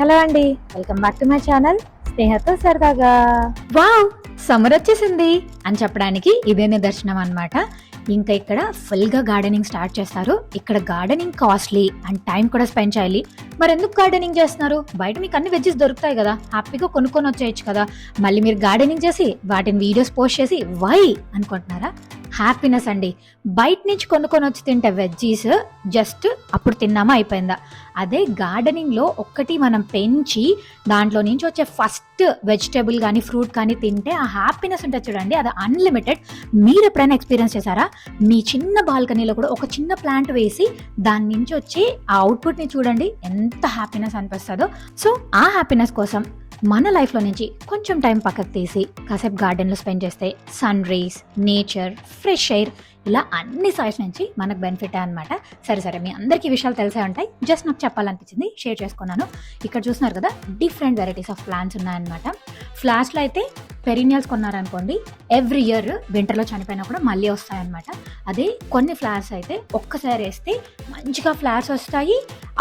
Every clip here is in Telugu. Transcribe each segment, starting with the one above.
హలో అండి, welcome back to my channel స్నేహతో సరదాగా. వావ్, సమ్మర్ వచ్చేసింది అని చెప్పడానికి ఇదే నిదర్శనం అన్నమాట. ఇంకా ఇక్కడ ఫుల్గా గార్డెనింగ్ స్టార్ట్ చేస్తారు. ఇక్కడ గార్డెనింగ్ కాస్ట్లీ అండ్ టైం కూడా స్పెండ్ చేయాలి. మరి ఎందుకు గార్డెనింగ్ చేస్తున్నారు? బయట మీకు అన్ని వెజ్జెస్ దొరుకుతాయి కదా, హ్యాపీగా కొనుక్కొని వచ్చేయచ్చు కదా. మళ్ళీ మీరు గార్డెనింగ్ చేసి వాటిని వీడియోస్ పోస్ట్ చేసి వై అనుకుంటున్నారా? హ్యాపీనెస్ అండి. బయట నుంచి కొనుక్కొని వచ్చి తింటే వెజ్జీస్ జస్ట్ అప్పుడు తిన్నామా అయిపోయిందా. అదే గార్డెనింగ్లో ఒక్కటి మనం పెంచి దాంట్లో నుంచి వచ్చే ఫస్ట్ వెజిటేబుల్ కానీ ఫ్రూట్ కానీ తింటే ఆ హ్యాపీనెస్ ఉంటుంది చూడండి, అది అన్లిమిటెడ్. మీరు ఎప్పుడైనా ఎక్స్పీరియన్స్ చేశారా? మీ చిన్న బాల్కనీలో కూడా ఒక చిన్న ప్లాంట్ వేసి దాని నుంచి వచ్చి ఆ అవుట్పుట్ని చూడండి, ఎంత హ్యాపీనెస్ అనిపిస్తుందో. సో ఆ హ్యాపీనెస్ కోసం మన లైఫ్లో నుంచి కొంచెం టైం పక్కకు తీసి కాసేపు గార్డెన్లో స్పెండ్ చేస్తే sun rays, nature, fresh air, ఇలా అన్ని సైడ్స్ నుంచి మనకు బెనిఫిట్ అనమాట. సరే మీ అందరికీ విషయాలు తెలిసే ఉంటాయి, జస్ట్ నాకు చెప్పాలనిపించింది, షేర్ చేసుకున్నాను. ఇక్కడ చూస్తున్నారు కదా, డిఫరెంట్ వెరైటీస్ ఆఫ్ ప్లాంట్స్ ఉన్నాయన్నమాట. ఫ్లాష్లో అయితే పెరినియల్స్ కొన్నారనుకోండి, ఎవ్రీ ఇయర్ వింటర్లో చనిపోయినా కూడా మళ్ళీ వస్తాయన్నమాట. అదే కొన్ని ఫ్లవర్స్ అయితే ఒక్కసారి వేస్తే మంచిగా ఫ్లవర్స్ వస్తాయి,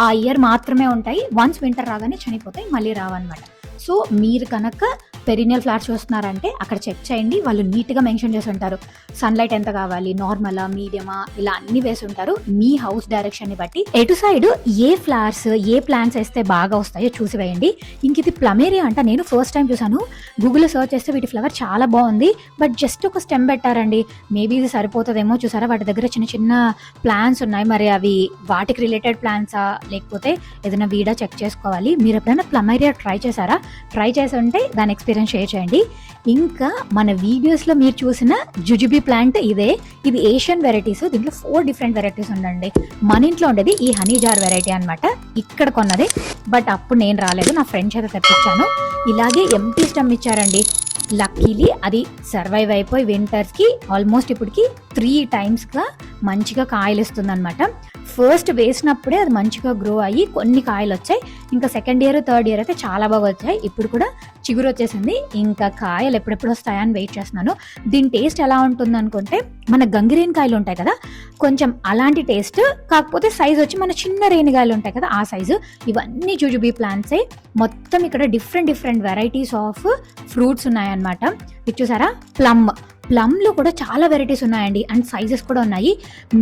ఆ ఇయర్ మాత్రమే ఉంటాయి. వన్స్ వింటర్ రాగానే చనిపోతాయి, మళ్ళీ రావన్నమాట. సో మీరు కనుక పెరినియల్ ఫ్లవర్స్ చూస్తున్నారంటే అక్కడ చెక్ చేయండి, వాళ్ళు నీట్గా మెన్షన్ చేసి ఉంటారు. సన్లైట్ ఎంత కావాలి, నార్మలా, మీడియమా, ఇలా అన్ని వేసి ఉంటారు. మీ హౌస్ డైరెక్షన్ని బట్టి ఎటు సైడ్ ఏ ఫ్లవర్స్ ఏ ప్లాంట్స్ వేస్తే బాగా వస్తాయో చూసి వేయండి. ఇంక ఇది ప్లమేరియా అంట, నేను ఫస్ట్ టైం చూసాను. గూగుల్లో సర్చ్ చేస్తే వీటి ఫ్లవర్ చాలా బాగుంది, బట్ జస్ట్ ఒక స్టెమ్ పెట్టారండి. మేబీ ఇది సరిపోతుందేమో. చూసారా, వాటి దగ్గర చిన్న చిన్న ప్లాంట్స్ ఉన్నాయి. మరి అవి వాటికి రిలేటెడ్ ప్లాంట్సా లేకపోతే ఏదైనా వీడా చెక్ చేసుకోవాలి. మీరు ఎప్పుడైనా ప్లమేరియా ట్రై చేశారా? ట్రై చేసి ఉంటే దాని ఎక్స్పీరియన్స్ షేర్ చేయండి. ఇంకా మన వీడియోస్లో మీరు చూసిన జుజుబీ ప్లాంట్ ఇదే. ఇది ఏషియన్ వెరైటీస్, దీంట్లో 4 డిఫరెంట్ వెరైటీస్ ఉండండి. మన ఇంట్లో ఉండేది ఈ హనీ జార్ వెరైటీ అనమాట, ఇక్కడ కొన్నది. బట్ అప్పుడు నేను రాలేదు, నా ఫ్రెండ్స్ అయితే తెప్పించాను. ఇలాగే ఎంటీ స్టెమ్ ఇచ్చారండి. లక్కీలీ అది సర్వైవ్ అయిపోయి వింటర్స్కి ఆల్మోస్ట్ ఇప్పటికి 3 టైమ్స్గా మంచిగా కాయలు ఇస్తుంది అనమాట. ఫస్ట్ వేసినప్పుడే అది మంచిగా గ్రో అయ్యి కొన్ని కాయలు వచ్చాయి. ఇంకా సెకండ్ ఇయర్, థర్డ్ ఇయర్ అయితే చాలా బాగా వచ్చాయి. ఇప్పుడు కూడా చిగురు వచ్చేసింది. ఇంకా కాయలు ఎప్పుడెప్పుడు వస్తాయని వెయిట్ చేస్తున్నాను. దీని టేస్ట్ ఎలా ఉంటుంది అనుకుంటే, మన గంగిరేని కాయలు ఉంటాయి కదా, కొంచెం అలాంటి టేస్ట్, కాకపోతే సైజ్ వచ్చి మన చిన్న రేణిగాయలు ఉంటాయి కదా, ఆ సైజు. ఇవన్నీ జుజుబీ ప్లాంట్సే. మొత్తం ఇక్కడ డిఫరెంట్ వెరైటీస్ ఆఫ్ ఫ్రూట్స్ ఉన్నాయన్నమాట. ఇది చూసారా, ప్లమ్లో కూడా చాలా వెరైటీస్ ఉన్నాయండి, అండ్ సైజెస్ కూడా ఉన్నాయి.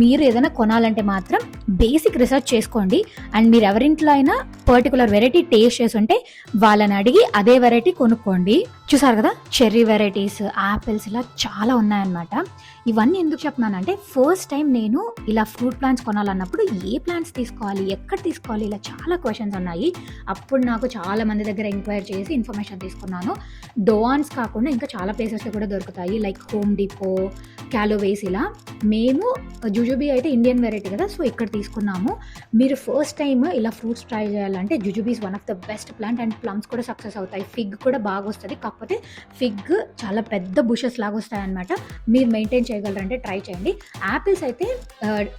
మీరు ఏదైనా కొనాలంటే మాత్రం బేసిక్ రీసెర్చ్ చేసుకోండి. అండ్ మీరు ఎవరింట్లో అయినా పర్టికులర్ వెరైటీ టేస్ట్ చేసి ఉంటే వాళ్ళని అడిగి అదే వెరైటీ కొనుక్కోండి. చూసారు కదా, చెర్రీ వెరైటీస్, యాపిల్స్, ఇలా చాలా ఉన్నాయన్నమాట. ఇవన్నీ ఎందుకు చెప్తున్నానంటే, ఫస్ట్ టైం నేను ఇలా ఫ్రూట్ ప్లాంట్స్ కొనాలన్నప్పుడు ఏ ప్లాంట్స్ తీసుకోవాలి, ఎక్కడ తీసుకోవాలి, ఇలా చాలా క్వశ్చన్స్ ఉన్నాయి. అప్పుడు నాకు చాలా మంది దగ్గర ఎంక్వైరీ చేసి ఇన్ఫర్మేషన్ తీసుకున్నాను. డోవాన్స్ కాకుండా ఇంకా చాలా ప్లేసెస్లో కూడా దొరుకుతాయి, లైక్ హోమ్ డిపో, క్యాలోవేస్. ఇలా మేము జుజుబీ అయితే ఇండియన్ వెరైటీ కదా, సో ఇక్కడ తీసుకున్నాము. మీరు ఫస్ట్ టైం ఇలా ఫ్రూట్స్ ట్రై చేయాలంటే jujubi is one of the best plant. And plums కూడా సక్సెస్ అవుతాయి. ఫిగ్ కూడా బాగా వస్తుంది, కాకపోతే ఫిగ్ చాలా పెద్ద బుషెస్ లాగా వస్తాయి అనమాట. మీరు మెయింటైన్ చేయగలరంటే ట్రై చేయండి. యాపిల్స్ అయితే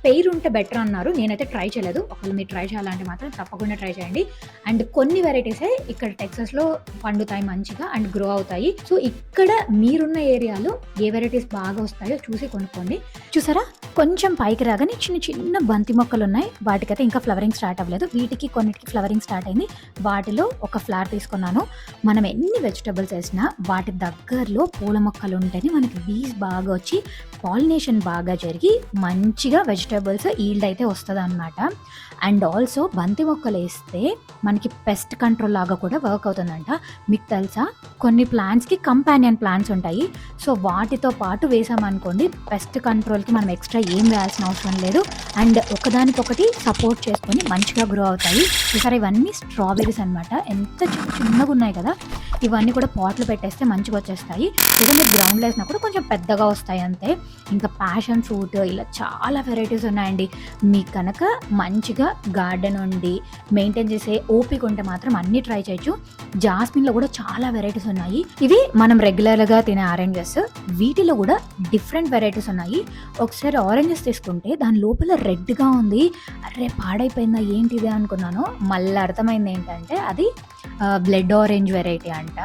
పెయిర్ ఉంటే బెటర్ అన్నారు, నేనైతే ట్రై చేయలేదు. ఒకవేళ మీరు ట్రై చేయాలంటే మాత్రం తప్పకుండా ట్రై చేయండి. అండ్ కొన్ని వెరైటీసే ఇక్కడ టెక్సస్లో పండుతాయి మంచిగా అండ్ గ్రో అవుతాయి. సో ఇక్కడ మీరున్న ఏరియాలో ఏ వెరైటీస్ బాగా వస్తాయో చూసి కొనుక్కోండి. చూసారా, కొంచెం పైకి రాగానే చిన్న బంతి మొక్కలు ఉన్నాయి. వాటికైతే ఇంకా ఫ్లవరింగ్ స్టార్ట్ అవ్వలేదు. వీటికి కొన్నిటికి ఫ్లవరింగ్ స్టార్ట్ అయింది. వాటిలో ఒక ఫ్లవర్ తీసుకున్నాను. మనం ఎన్ని వెజిటబుల్స్ వేసినా వాటి దగ్గరలో పూల మొక్కలు ఉంటేనే మనకి బీస్ బాగా వచ్చి పాలినేషన్ బాగా జరిగి మంచిగా వెజిటబుల్స్ ఈల్డ్ అయితే వస్తుంది అనమాట. అండ్ ఆల్సో బంతి మొక్కలు వేస్తే మనకి పెస్ట్ కంట్రోల్ లాగా కూడా వర్క్ అవుతుందంట. మీకు తెలుసా, కొన్ని ప్లాంట్స్కి కంపానియన్ ప్లాంట్స్ ఉంటాయి. సో వాటితో పాటు వేసామనుకోండి, పెస్ట్ కంట్రోల్కి మనం ఎక్స్ట్రా ఏం వేయాల్సిన అవసరం లేదు. అండ్ ఒకదానికొకటి సపోర్ట్ చేసుకొని మంచిగా గ్రో అవుతాయి. ఈసారి ఇవన్నీ స్ట్రాబెర్రీస్ అనమాట, ఎంత చిన్నగా ఉన్నాయి కదా. ఇవన్నీ కూడా పాట్లు పెట్టేస్తే మంచిగా వచ్చేస్తాయి. లేదా మీరు గ్రౌండ్లో వేసినా కూడా కొంచెం పెద్దగా వస్తాయి అంతే. ఇంకా ప్యాషన్ ఫ్రూట్, ఇలా చాలా వెరైటీస్ ఉన్నాయండి. మీకు కనుక మంచిగా గార్డెన్ ఉండి మెయింటైన్ చేసే ఓపిక ఉంటే మాత్రం అన్నీ ట్రై చేయొచ్చు. జాస్మిన్లో కూడా చాలా వెరైటీస్ ఉన్నాయి. ఇవి మనం రెగ్యులర్గా తినే ఆరెంజెస్, వీటిలో కూడా డిఫరెంట్ వెరైటీస్ ఉన్నాయి. ఒకసారి ఆరెంజెస్ తీసుకుంటే దాని లోపల రెడ్గా ఉంది. అరే పాడైపోయిందా ఏంటిది అనుకున్నాను. మళ్ళీ అర్థమైంది ఏంటంటే అది బ్లడ్ ఆరెంజ్ వెరైటీ అంట.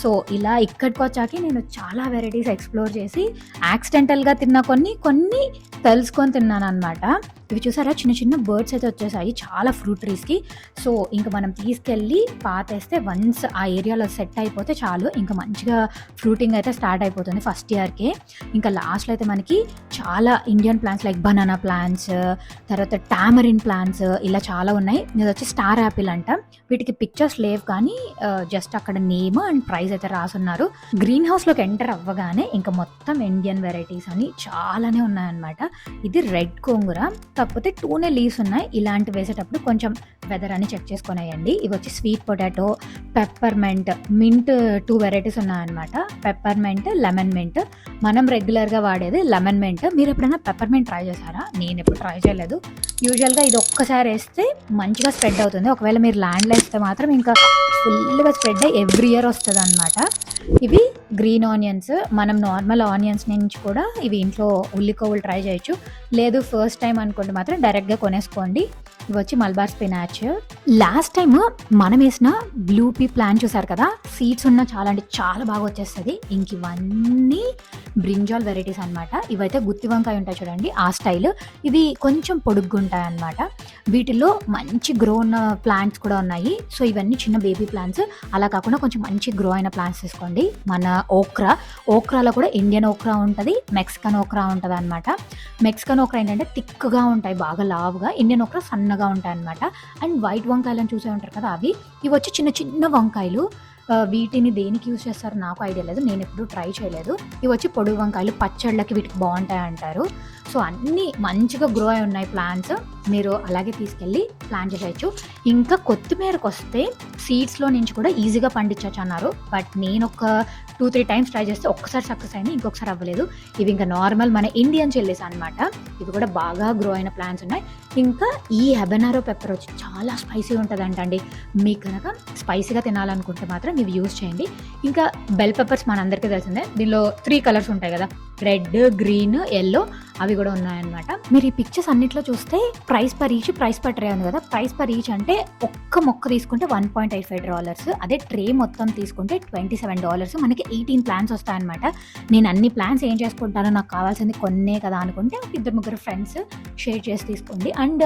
సో ఇలా ఇక్కడికి వచ్చాక నేను చాలా వెరైటీస్ ఎక్స్ప్లోర్ చేసి యాక్సిడెంటల్గా తిన్న కొన్ని తెలుసుకొని తిన్నాను అనమాట. ఇవి చూసారా, చిన్న చిన్న బర్డ్స్ అయితే వచ్చేసాయి చాలా ఫ్రూట్ ట్రీస్కి. సో ఇంకా మనం తీసుకెళ్ళి పాతేస్తే వన్స్ ఆ ఏరియాలో సెట్ అయిపోతే చాలు, ఇంకా మంచిగా ఫ్రూటింగ్ అయితే స్టార్ట్ అయిపోతుంది ఫస్ట్ ఇయర్కే. ఇంకా లాస్ట్లో అయితే మనకి చాలా Indian plants like banana plants, తర్వాత టామరిన్ ప్లాంట్స్ ఇలా చాలా ఉన్నాయి. ఇది వచ్చి స్టార్ యాపిల్ అంట. వీటికి పిక్చర్స్ లేవు కానీ జస్ట్ అక్కడ నేమ్ అండ్ ప్రైస్ అయితే రాసున్నారు. గ్రీన్ హౌస్లోకి ఎంటర్ అవ్వగానే ఇంకా మొత్తం ఇండియన్ వెరైటీస్ అని చాలానే ఉన్నాయన్నమాట. ఇది రెడ్ గోంగూర, కాకపోతే 2 లీవ్స్ ఉన్నాయి. ఇలాంటి వేసేటప్పుడు కొంచెం వెదర్ అని చెక్ చేసుకొని వేయండి. ఇవి వచ్చి sweet potato, peppermint, mint 2 varieties ఉన్నాయన్నమాట. Peppermint, lemon mint. మనం రెగ్యులర్గా వాడేది లెమన్ మింట్. మీరు ఎప్పుడైనా పెప్పర్మెంట్ ట్రై చేశారా? నేను ఎప్పుడు ట్రై చేయలేదు. యూజువల్గా ఇది ఒక్కసారి వేస్తే మంచిగా స్ప్రెడ్ అవుతుంది. ఒకవేళ మీరు ల్యాండ్లో వేస్తే మాత్రం ఇంకా ఫుల్గా స్ప్రెడ్ అయ్యి ఎవ్రీ ఇయర్ వస్తుంది అనమాట. ఇవి గ్రీన్ ఆనియన్స్. మనం నార్మల్ ఆనియన్స్ నుంచి కూడా ఇవి ఇంట్లో ఉల్లికోవులు ట్రై చేయొచ్చు. లేదు ఫస్ట్ టైం అనుకోండి మాత్రం డైరెక్ట్గా కొనేసుకోండి. ఇవి వచ్చి మల్బార్ స్పినాచ్. లాస్ట్ టైం మనం వేసిన బ్లూ పీ ప్లాంట్ చూసారు కదా, సీడ్స్ ఉన్న చాలా అంటే చాలా బాగా వచ్చేస్తుంది. ఇంక ఇవన్నీ బ్రింజాల్ వెరైటీస్ అనమాట. ఇవైతే గుత్తి వంకాయ ఉంటాయి చూడండి, ఆ స్టైల్. ఇవి కొంచెం పొడుగ్గా ఉంటాయి అనమాట. వీటిలో మంచి గ్రో ఉన్న ప్లాంట్స్ కూడా ఉన్నాయి. సో ఇవన్నీ చిన్న బేబీ ప్లాంట్స్. అలా కాకుండా కొంచెం మంచి గ్రో అయిన ప్లాంట్స్ తీసుకోండి. మన ఓక్రాలో కూడా ఇండియన్ ఓక్రా ఉంటుంది, మెక్సికన్ ఓక్రా ఉంటుంది అనమాట. మెక్సికన్ ఓక్రా ఏంటంటే థిక్గా ఉంటాయి, బాగా లావుగా. ఇండియన్ ఓక్రా సన్నగా ఉంటాయి అనమాట. అండ్ వైట్ వంకాయలను చూసే ఉంటారు కదా అవి. ఇవి వచ్చి చిన్న చిన్న వంకాయలు. వీటిని దేనికి యూజ్ చేస్తారో నాకు ఐడియా లేదు, నేను ఎప్పుడూ ట్రై చేయలేదు. ఇవి వచ్చి పొడుగు వంకాయలు, పచ్చళ్ళకి వీటికి బాగుంటాయి అంటారు. సో అన్నీ మంచిగా గ్రో అయి ఉన్నాయి ప్లాంట్స్. మీరు అలాగే తీసుకెళ్ళి ప్లాంట్ చేసేయచ్చు. ఇంకా కొత్తిమీరకు వస్తే సీడ్స్లో నుంచి కూడా ఈజీగా పండించవచ్చు అన్నారు. బట్ నేను ఒక 2-3 టైమ్స్ ట్రై చేస్తే ఒక్కసారి సక్సెస్ అయింది, ఇంకొకసారి అవ్వలేదు. ఇవి ఇంకా నార్మల్ మన ఇండియన్ చిల్లీస్ అనమాట. ఇవి కూడా బాగా గ్రో అయిన ప్లాంట్స్ ఉన్నాయి. ఇంకా ఈ హెబనారో పెప్పర్ వచ్చి చాలా స్పైసీ ఉంటుందంటండి. మీకు కనుక స్పైసీగా తినాలనుకుంటే మాత్రం ఇవి యూజ్ చేయండి. ఇంకా బెల్ పెప్పర్స్ మనందరికీ తెలిసిందే. దీనిలో 3 కలర్స్ ఉంటాయి కదా, రెడ్, గ్రీన్, ఎల్లో, అవి కూడా ఉన్నాయన్నమాట. మీరు ఈ పిక్చర్స్ అన్నిట్లో చూస్తే price per each, price per tray ఉంది కదా. ప్రైస్ పర్ ఈచ్ అంటే ఒక్క మొక్క తీసుకుంటే $1.85. అదే ట్రే మొత్తం తీసుకుంటే $27. మనకి 18 ప్లాన్స్ వస్తాయన్నమాట. నేను అన్ని ప్లాన్స్ ఏం చేసుకుంటానో, నాకు కావాల్సింది కొన్నే కదా అనుకుంటే 2-3 ఫ్రెండ్స్ షేర్ చేసి తీసుకోండి. అండ్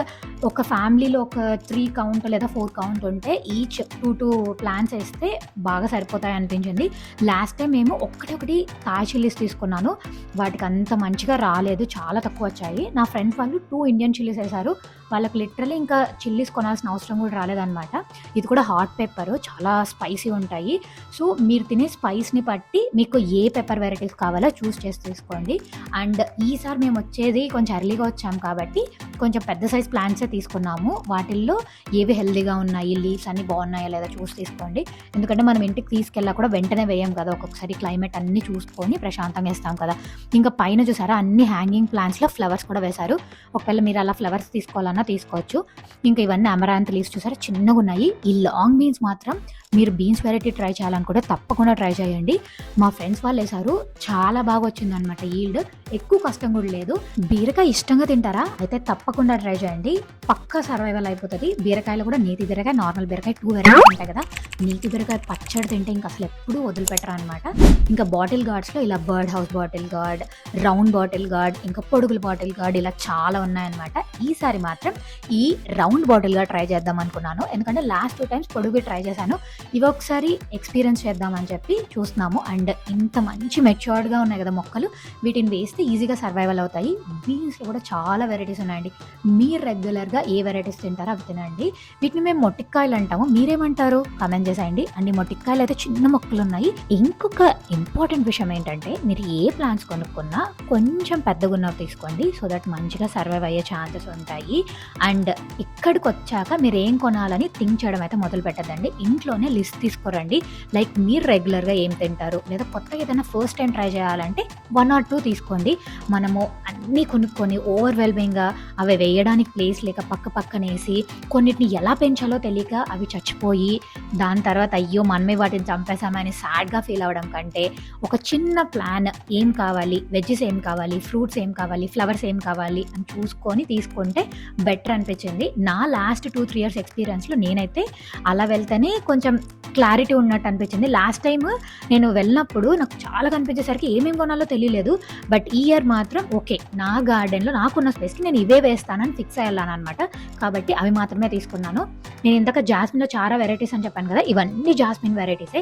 ఒక ఫ్యామిలీలో ఒక 3 కౌంట్ లేదా 4 కౌంట్ ఉంటే ఈచ్ 2 ప్లాన్స్ వేస్తే బాగా సరిపోతాయి అనిపించింది. లాస్ట్ టైం మేము ఒకటి థాయ్ చిల్లీస్ తీసుకున్నాను, వాటికి అంత మంచిగా రాలేదు, చాలా తక్కువ వచ్చాయి. నా ఫ్రెండ్స్ వాళ్ళు 2 ఇండియన్ చిల్లీస్ వేశారు, వాళ్ళకి లిటరలీ ఇంకా చిల్లీస్ కొనాల్సిన అవసరం కూడా రాలేదన్నమాట. ఇది కూడా హాట్ పెప్పర్, చాలా స్పైసీ ఉంటాయి. సో మీరు తినే స్పైస్ని బట్టి మీకు ఏ పెప్పర్ వెరైటీస్ కావాలో చూస్ చేసి తీసుకోండి. అండ్ ఈసారి మేము వచ్చేది కొంచెం ఎర్లీగా వచ్చాం కాబట్టి కొంచెం పెద్ద సైజ్ ప్లాంట్సే తీసుకున్నాము. వాటిల్లో ఏవి హెల్దీగా ఉన్నాయి, లీవ్స్ అన్ని బాగున్నాయా లేదా చూసి తీసుకోండి. ఎందుకంటే మనం ఇంటికి తీసుకెళ్ళా కూడా వెంటనే వేయం కదా, ఒక్కొక్కసారి క్లైమేట్ అన్ని చూసుకొని ప్రశాంతంగా వేస్తాం కదా. ఇంకా పైన చూసారా అన్ని హ్యాంగింగ్ ప్లాంట్స్లో ఫ్లవర్స్ కూడా వేశారు. ఒకవేళ మీరు అలా ఫ్లవర్స్ తీసుకోవాలన్నా తీసుకోవచ్చు. ఇంకా ఇవన్నీ అమరాంత్ లీవ్స్ చూసారా, చిన్నగా ఉన్నాయి. ఈ లాంగ్ బీన్స్ మాత్రం మీరు బీన్స్ వెరైటీ ట్రై చేయాలనుకుంటే తప్పకుండా ట్రై చేయండి. మా ఫ్రెండ్స్ వాళ్ళు వేశారు, చాలా బాగా వచ్చిందనమాట ఈల్డ్. ఎక్కువ కష్టం కూడా లేదు. బీరకాయ ఇష్టంగా తింటారా? అయితే తప్పకుండా ట్రై చేయండి, పక్కా సర్వైవల్ అయిపోతుంది. బీరకాయలు కూడా నేతి బీరకాయ, నార్మల్ బీరకాయ 2 వెరైటీస్ ఉంటాయి కదా. నేతి బీరకాయ పచ్చడి తింటే ఇంకా అసలు ఎప్పుడూ వదిలిపెట్టరు అనమాట. ఇంకా బాటిల్ గార్డ్స్లో ఇలా bird house bottle gourd, round bottle gourd, ఇంకా పొడుగుల బాటిల్ గార్డ్, ఇలా చాలా ఉన్నాయన్నమాట. ఈసారి మాత్రం ఈ రౌండ్ బాటిల్ గార్డ్ ట్రై చేద్దాం అనుకున్నాను, ఎందుకంటే లాస్ట్ 2 టైమ్స్ పొడుగు ట్రై చేశాను. ఇవి ఒకసారి ఎక్స్పీరియన్స్ చేద్దామని చెప్పి చూస్తున్నాము. అండ్ ఇంత మంచి మెచ్యూర్డ్గా ఉన్నాయి కదా మొక్కలు, వీటిని వేస్తే ఈజీగా సర్వైవల్ అవుతాయి. బీన్స్లో కూడా చాలా వెరైటీస్ ఉన్నాయండి. మీరు రెగ్యులర్గా ఏ వెరైటీస్ తింటారో అవి తినండి. వీటిని మేము మొట్టికాయలు అంటాము, మీరేమంటారు కమెంట్ చేసేయండి. అన్ని మొట్టికాయలు అయితే చిన్న మొక్కలు ఉన్నాయి. ఇంకొక ఇంపార్టెంట్ విషయం ఏంటంటే, మీరు ఏ ప్లాంట్స్ కొనుక్కున్నా కొంచెం పెద్దగా ఉన్నవి తీసుకోండి, సో దట్ మంచిగా సర్వైవ్ అయ్యే ఛాన్సెస్ ఉంటాయి. అండ్ ఇక్కడికి వచ్చాక మీరు ఏం కొనాలని థింక్ చేయడం అయితే మొదలు పెట్టదండి. ఇంట్లోనే లిస్ట్ తీసుకోరండి. లైక్ మీరు రెగ్యులర్గా ఏం తింటారు, లేదా కొత్తగా ఏదైనా ఫస్ట్ టైం ట్రై చేయాలంటే 1 or 2 తీసుకోండి. మనము అన్నీ కొనుక్కొని ఓవర్వెల్మింగ్గా అవి వేయడానికి ప్లేస్ లేక పక్కనేసి కొన్నిటిని ఎలా పెంచాలో తెలియక అవి చచ్చిపోయి దాని తర్వాత అయ్యో మనమే వాటిని చంపేసామని సాడ్గా ఫీల్ అవ్వడం కంటే ఒక చిన్న ప్లాన్ ఏం కావాలి, వెజ్జెస్ ఏం కావాలి, ఫ్రూట్స్ ఏం కావాలి, ఫ్లవర్స్ ఏం కావాలి అని చూసుకొని తీసుకుంటే బెటర్ అనిపించింది. నా లాస్ట్ 2-3 ఇయర్స్ ఎక్స్పీరియన్స్లో నేనైతే అలా వెళ్తేనే కొంచెం క్లారిటీ ఉన్నట్టు అనిపించింది. లాస్ట్ టైం నేను వెళ్ళినప్పుడు నాకు చాలా కనిపించేసరికి ఏమేమి కొనాలో తెలియలేదు. బట్ ఈ ఇయర్ మాత్రం ఓకే, నా గార్డెన్లో నాకున్న స్పేస్కి నేను ఇవే వేస్తానని ఫిక్స్ అయ్యాను అనమాట. కాబట్టి అవి మాత్రమే తీసుకున్నాను. నేను ఇందాక జాస్మిన్లో చాలా వెరైటీస్ అని చెప్పాను కదా, ఇవన్నీ జాస్మిన్ వెరైటీసే.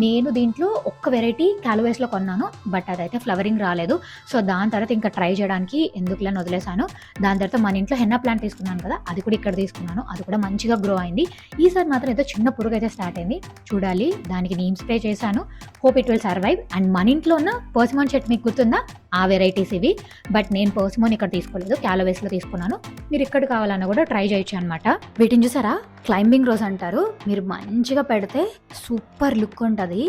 నేను దీంట్లో ఒక్క వెరైటీ క్యాలోవేస్లో కొన్నాను, బట్ అదైతే ఫ్లవరింగ్ రాలేదు. సో దాని తర్వాత ఇంకా ట్రై చేయడానికి ఎందుకులని వదిలేసాను. దాని తర్వాత మన ఇంట్లో హెన్నా ప్లాంట్ తీసుకున్నాను కదా, అది కూడా ఇక్కడ తీసుకున్నాను. అది కూడా మంచిగా గ్రో అయింది. ఈసారి మాత్రం ఏదో చిన్న పురుగు అయితే స్టార్ట్ అయింది, చూడాలి. దానికి నీమ్ స్ప్రే చేశాను. Hope it will survive. And మన ఇంట్లో ఉన్న పర్సిమోన్ చెట్టు మీకు గుర్తుందా, ఆ వెరైటీస్ ఇవి. బట్ నేను పర్సిమోన్ ఇక్కడ తీసుకోలేదు, క్యాలోవేస్లో తీసుకున్నాను. మీరు ఇక్కడ కావాలన్నా కూడా ట్రై చేయొచ్చు అనమాట. వీటిని చూసారా, క్లైంబింగ్ రోజ్ అంటారు. మీరు మంచిగా పెడితే సూపర్ లుక్ ఉంటుంది.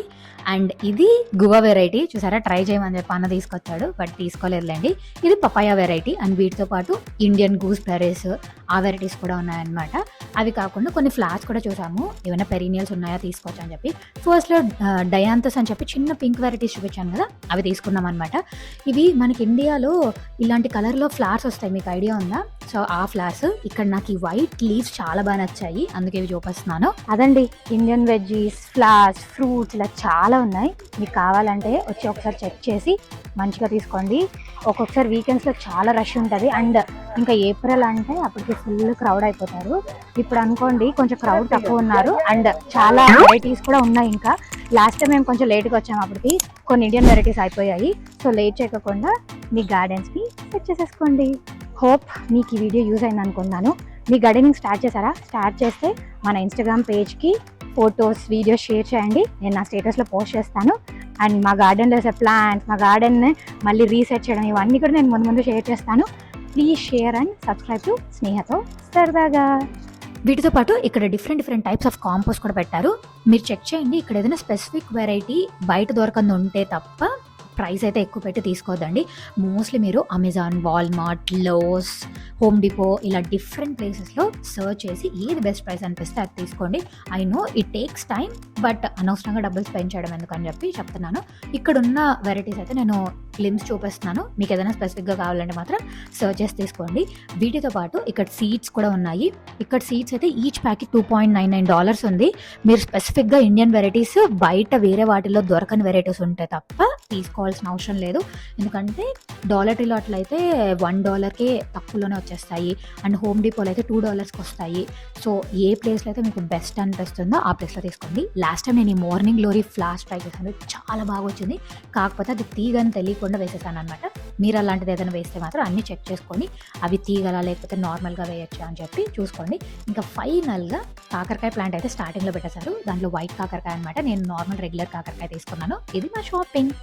అండ్ ఇది గువా వెరైటీ చూసారా, ట్రై చేయమని చెప్పి అన్న తీసుకొచ్చాడు, బట్ తీసుకోలేదులేండి. ఇది పపాయా వెరైటీ. అండ్ వీటితో పాటు ఇండియన్ గూస్ బెర్రీస్, ఆ వెరైటీస్ కూడా ఉన్నాయన్నమాట. అవి కాకుండా కొన్ని ఫ్లవర్స్ కూడా చూసాము, ఏమైనా పెరీనియల్స్ ఉన్నాయా తీసుకోవచ్చు అని చెప్పి. ఫస్ట్లో డయాంతస్ అని చెప్పి చిన్న పింక్ వెరైటీస్ చూపించాను కదా, అవి తీసుకున్నాం అనమాట. ఇవి మనకి ఇండియాలో ఇలాంటి కలర్లో ఫ్లవర్స్ వస్తాయి, మీకు ఐడియా ఉందా? సో ఆ ఫ్లవర్స్ ఇక్కడ నాకు ఈ వైట్ లీవ్స్ చాలా బాగా నచ్చాయి, అందుకే ఇవి చూపిస్తున్నాను. అదండి, ఇండియన్ వెజ్జీస్, ఫ్లవర్స్, ఫ్రూట్స్ ఇలా చాలా ఉన్నాయి. మీకు కావాలంటే వచ్చి ఒకసారి చెక్ చేసి మంచిగా తీసుకోండి. ఒక్కొక్కసారి వీకెండ్స్లో చాలా రష్ ఉంటుంది. అండ్ ఇంకా ఏప్రిల్ అంటే అప్పటికి ఫుల్ క్రౌడ్ అయిపోతారు. ఇప్పుడు అనుకోండి కొంచెం క్రౌడ్ తక్కువ ఉన్నారు. అండ్ చాలా వెరైటీస్ కూడా ఉన్నాయి. ఇంకా లాస్ట్ టైం మేము కొంచెం లేట్గా వచ్చాము, అప్పటికి కొన్ని ఇండియన్ వెరైటీస్ అయిపోయాయి. సో లేట్ చేయకుండా మీ గార్డెన్స్ని సెట్ చేసేసుకోండి. హోప్ మీకు ఈ వీడియో యూజ్ అయింది అనుకున్నాను. మీ గార్డెనింగ్ స్టార్ట్ చేశారా? స్టార్ట్ చేస్తే మన ఇన్స్టాగ్రామ్ పేజ్కి ఫొటోస్, వీడియోస్ షేర్ చేయండి. నేను నా స్టేటస్లో పోస్ట్ చేస్తాను. అండ్ మా గార్డెన్లో వేసే ప్లాంట్స్, మా గార్డెన్ని మళ్ళీ రీసెట్ చేయడం, ఇవన్నీ కూడా నేను ముందు షేర్ చేస్తాను. Please share and subscribe to స్నేహతో సరదాగా. వీటితో పాటు ఇక్కడ డిఫరెంట్ టైప్స్ ఆఫ్ కాంపోస్ట్ కూడా పెట్టారు, మీరు చెక్ చేయండి. ఇక్కడ ఏదైనా స్పెసిఫిక్ వెరైటీ బయట దొరకంది ఉంటే తప్ప ప్రైస్ అయితే ఎక్కువ పెట్టి తీసుకోవద్దండి. మోస్ట్లీ మీరు Amazon, Walmart, Lowe's, Home Depot ఇలా డిఫరెంట్ ప్లేసెస్లో సర్చ్ చేసి ఏది బెస్ట్ ప్రైస్ అనిపిస్తే అది తీసుకోండి. I know it takes time, but అనవసరంగా డబ్బులు స్పెండ్ చేయడం ఎందుకని చెప్పి చెప్తున్నాను. ఇక్కడ ఉన్న వెరైటీస్ అయితే నేను గ్లిమ్స్ చూపిస్తున్నాను, మీకు ఏదైనా స్పెసిఫిక్గా కావాలంటే మాత్రం సర్చ్ చేసి తీసుకోండి. వీటితో పాటు ఇక్కడ సీడ్స్ కూడా ఉన్నాయి. ఇక్కడ సీడ్స్ అయితే ఈచ్ ప్యాకెట్ $2.99 ఉంది. మీరు స్పెసిఫిక్గా ఇండియన్ వెరైటీస్ బయట వేరే వాటిలో దొరకని వెరైటీస్ ఉంటే తప్ప తీసుకోవాల్సిన అవసరం లేదు. ఎందుకంటే డాలర్ ట్రీలో అట్లయితే $1కే తక్కువలోనే వచ్చేస్తాయి. అండ్ హోమ్ డిపోలో అయితే $2కి వస్తాయి. సో ఏ ప్లేస్లో అయితే మీకు బెస్ట్ అనిపిస్తుందో ఆ ప్లేస్లో తీసుకోండి. లాస్ట్ టైం నేను ఈ మార్నింగ్ గ్లోరీ ఫ్లాష్ ట్రై చేశాను, చాలా బాగా వచ్చింది. కాకపోతే అది తీగని తెలియకుండా వేసేసాను అనమాట. మీరు అలాంటిది ఏదైనా వేస్తే మాత్రం అన్నీ చెక్ చేసుకొని అవి తీగలా లేకపోతే నార్మల్గా వేయచ్చు అని చెప్పి చూసుకోండి. ఇంకా ఫైనల్గా కాకరకాయ ప్లాంట్ అయితే స్టార్టింగ్లో పెట్టేశారు. దాంట్లో వైట్ కాకరకాయ అనమాట. నేను నార్మల్ రెగ్యులర్ కాకరకాయ తీసుకున్నాను. ఇది మా షాపింగ్.